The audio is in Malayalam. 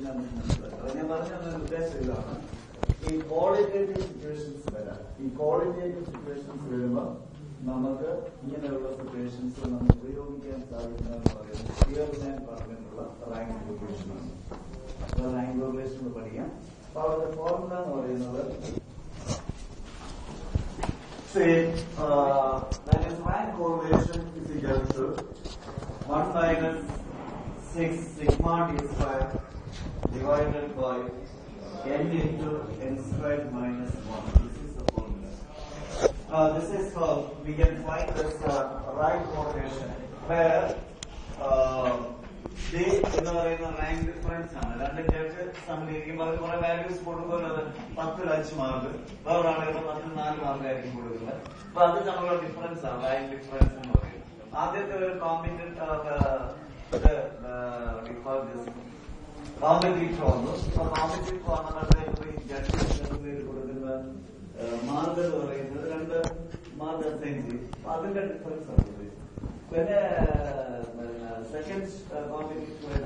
നമുക്ക് മനസ്സിലാക്കാം. ഞാൻ പറഞ്ഞ ഉദ്ദേശം ഇതാണ്, ഈ ക്വാളിറ്റേറ്റീവ് സിറ്റുവേഷൻസ് വരാം. ഈ ക്വാളിറ്റേറ്റീവ് സിറ്റുവേഷൻസ് വരുമ്പോൾ നമുക്ക് ഇങ്ങനെയുള്ള സിറ്റുവേഷൻസ് നമുക്ക് ഉപയോഗിക്കാൻ സാധിക്കുന്നതെന്ന് പറയുന്നത് ക്ലിയർ ഞാൻ പറഞ്ഞിട്ടുള്ള റാങ്ക് കോറിലേഷനാണ്. റാങ്ക് കോറിലേഷൻ പഠിക്കാം. അപ്പൊ അവരുടെ ഫോർമുല എന്ന് പറയുന്നത് that is rank correlation is equal to 1 minus 6 sigma d square divided by n into n squared minus 1. This is the formula. This is we can find this rank correlation where D എന്ന് പറയുന്ന റാങ്ക് ഡിഫറൻസ് ആണ്. രണ്ട് ജഡ്ജ് സമീപിക്കുമ്പോൾ അവർ കുറെ വാല്യൂസ് കൊടുക്കുന്നത് 10 5 മാർക്ക്, വേറൊരാളുകൾ 10 4 മാർക്ക് ആയിരിക്കും കൊടുക്കുന്നത്. അപ്പൊ അത് നമ്മളുടെ ഡിഫറൻസ് ആണ്, റാങ്ക് ഡിഫറൻസ് എന്ന് പറയുന്നത്. ആദ്യത്തെ ഒരു കോമ്പറ്റീറ്റർ വന്നു. അപ്പൊ കോമ്പറ്റീറ്റർ വന്നപ്പോഴത്തേക്ക് ജഡ്ജ് കൊടുക്കുന്ന മാർക്ക് എന്ന് പറയുന്നത് 2 മാർക്ക് അസൈൻ ചെയ്യും. അതിന്റെ ഡിഫറൻസ് ആണ്. പിന്നെ സെക്കൻഡ് കോമ്പറ്റീറ്റർ